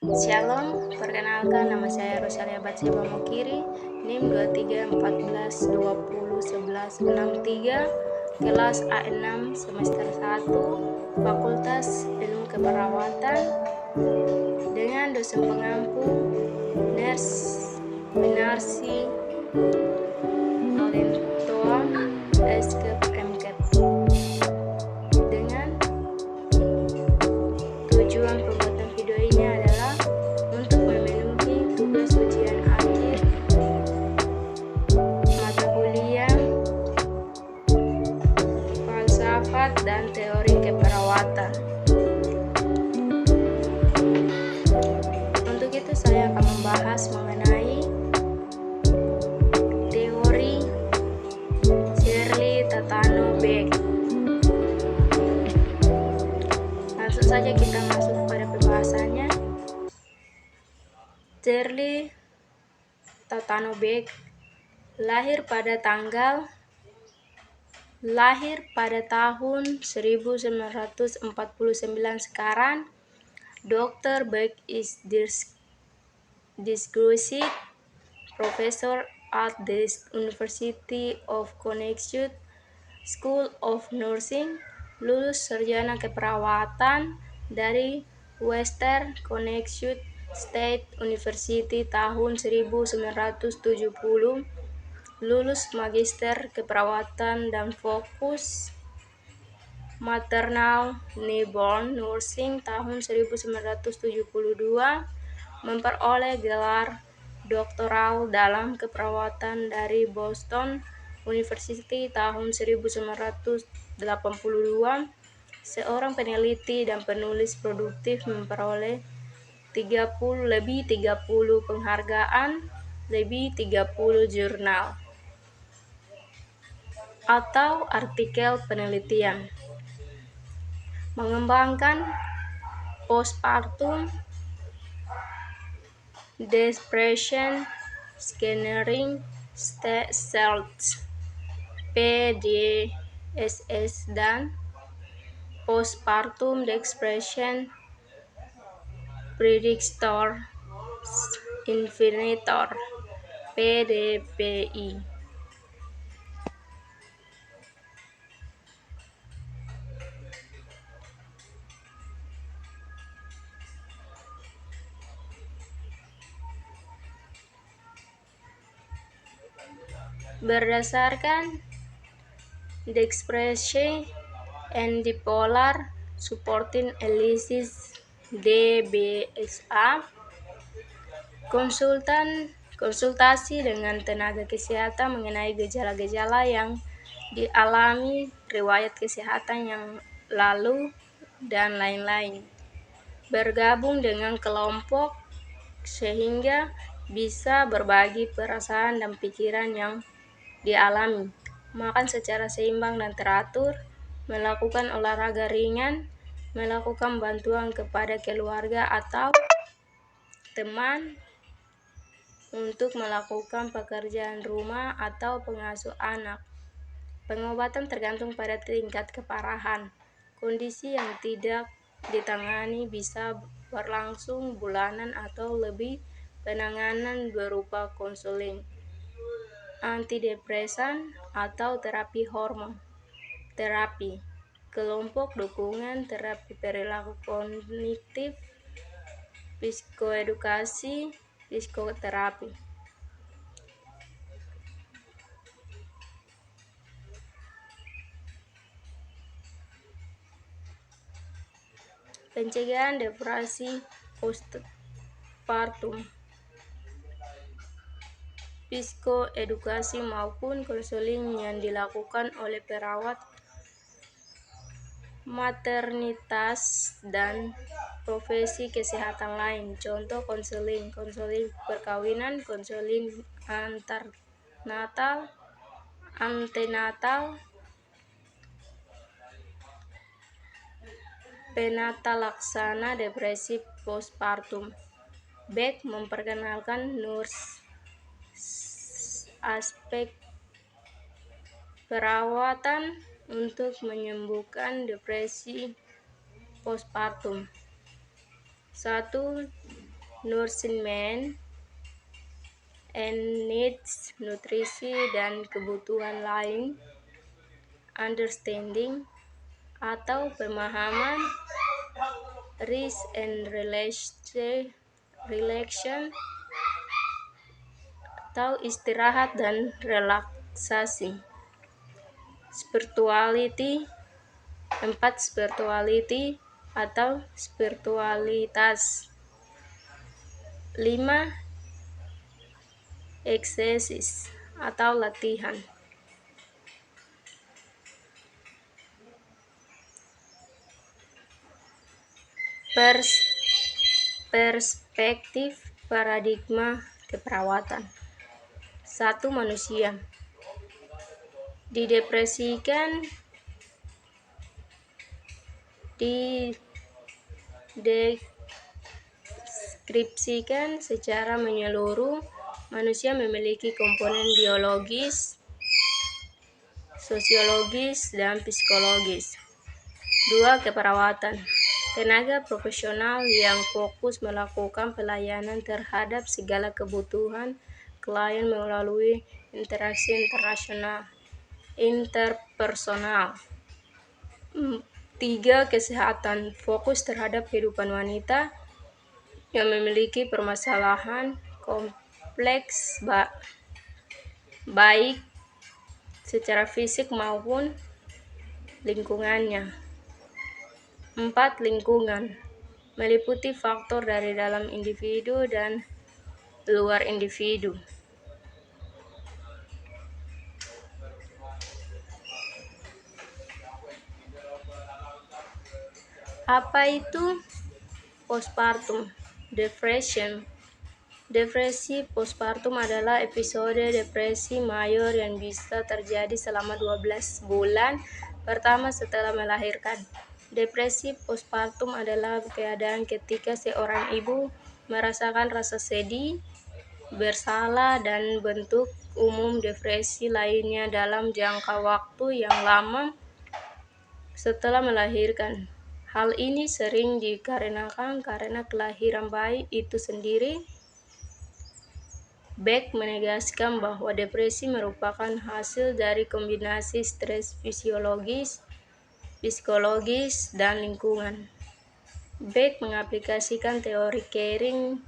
Shalom, perkenalkan nama saya Rosalia Batseba Mukiri, NIM 2314201163, kelas A6 semester 1, Fakultas Ilmu Keperawatan, dengan dosen pengampu Nurse Winarsi Nolentoa Eskep MKEP. Dengan tujuan pembuatan video ini adalah untuk memenuhi tugas ujian akhir mata kuliah falsafat dan teori keperawatan. Untuk itu saya akan membahas mengenai teori Shirley Tatano Beck. Langsung saja kita masuk pada pembahasannya. Shirley Tatano Beck lahir pada tahun 1949 sekarang. Dr. Beck is distinguished professor at the University of Connecticut School of Nursing, lulus sarjana keperawatan dari Western Connecticut State University tahun 1970, lulus magister keperawatan dan fokus maternal newborn nursing tahun 1972, memperoleh gelar doktoral dalam keperawatan dari Boston University tahun 1982. Seorang peneliti dan penulis produktif, memperoleh 30 penghargaan, lebih 30 jurnal atau artikel penelitian. Mengembangkan postpartum depression scanning cells PDSS dan postpartum depression predictor inhibitor PDPI. Berdasarkan Depression and Bipolar Supporting Analysis DBSA, konsultasi dengan tenaga kesehatan mengenai gejala-gejala yang dialami, riwayat kesehatan yang lalu, dan lain-lain. Bergabung dengan kelompok sehingga bisa berbagi perasaan dan pikiran yang dialami, makan secara seimbang dan teratur, melakukan olahraga ringan, melakukan bantuan kepada keluarga atau teman untuk melakukan pekerjaan rumah atau pengasuh anak. Pengobatan tergantung pada tingkat keparahan. Kondisi yang tidak ditangani bisa berlangsung bulanan atau lebih. Penanganan berupa konseling, antidepresan, atau terapi hormon, terapi, kelompok dukungan, terapi perilaku kognitif, psikoedukasi, psikoterapi. Pencegahan depresi postpartum, psikoedukasi maupun konseling yang dilakukan oleh perawat maternitas dan profesi kesehatan lain. Contoh konseling perkawinan, konseling antenatal, penata laksana depresi postpartum. Beck memperkenalkan aspek perawatan untuk menyembuhkan depresi postpartum. 1. nourishment and needs, nutrisi dan kebutuhan lain, understanding atau pemahaman, risk and relaxation atau istirahat dan relaksasi, spirituality, 4 spirituality atau spiritualitas, 5 exercise atau latihan. Perspektif paradigma keperawatan. 1. Manusia dideskripsikan secara menyeluruh. Manusia memiliki komponen biologis, sosiologis, dan psikologis. 2. Keperawatan. Tenaga profesional yang fokus melakukan pelayanan terhadap segala kebutuhan klien melalui interaksi interpersonal. 3. Kesehatan. Fokus terhadap kehidupan wanita yang memiliki permasalahan kompleks baik secara fisik maupun lingkungannya. 4. Lingkungan. Meliputi faktor dari dalam individu dan luar individu. Apa itu postpartum depression? Depresi postpartum adalah episode depresi mayor yang bisa terjadi selama 12 bulan pertama setelah melahirkan. Depresi postpartum adalah keadaan ketika seorang ibu merasakan rasa sedih, bersalah, dan bentuk umum depresi lainnya dalam jangka waktu yang lama setelah melahirkan. Hal ini sering dikarenakan karena kelahiran bayi itu sendiri. Beck menegaskan bahwa depresi merupakan hasil dari kombinasi stres psikologis, dan lingkungan. Beck mengaplikasikan teori caring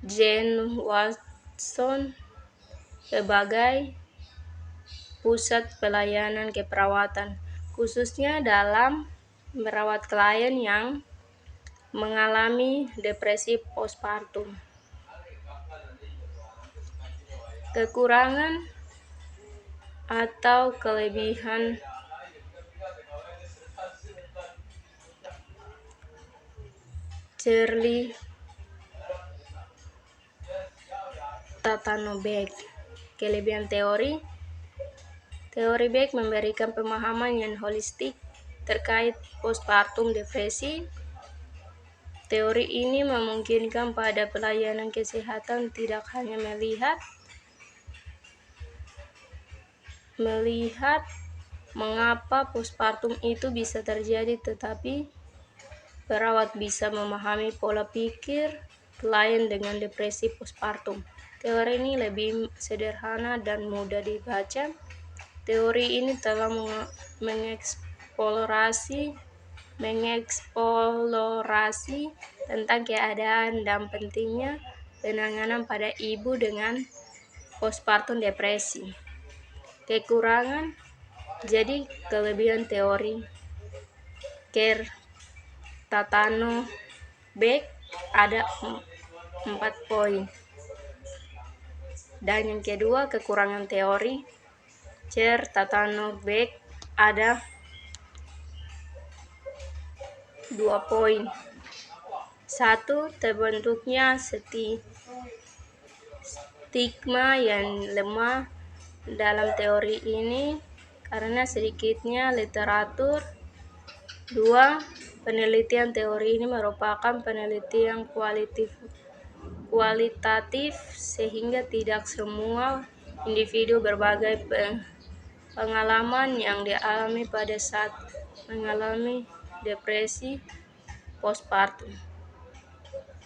Jane Watson sebagai pusat pelayanan keperawatan, khususnya dalam merawat klien yang mengalami depresi postpartum. Kekurangan atau kelebihan Shirley Tatano-Beck. Kelebihan teori Beck memberikan pemahaman yang holistik terkait postpartum depresi. Teori ini memungkinkan pada pelayanan kesehatan tidak hanya melihat mengapa postpartum itu bisa terjadi, tetapi perawat bisa memahami pola pikir klien dengan depresi postpartum. Teori ini lebih sederhana dan mudah dibaca. Teori ini telah mengeksplorasi tentang keadaan dan pentingnya penanganan pada ibu dengan postpartum depresi. Kekurangan. Jadi kelebihan teori Tatano-Beck ada 4 poin. Dan yang kedua, kekurangan teori Tatano-Beck ada 2 poin. 1. Terbentuknya stigma yang lemah dalam teori ini karena sedikitnya literatur. 2. Penelitian teori ini merupakan penelitian kualitatif sehingga tidak semua individu berbagai pengalaman yang dialami pada saat mengalami depresi postpartum.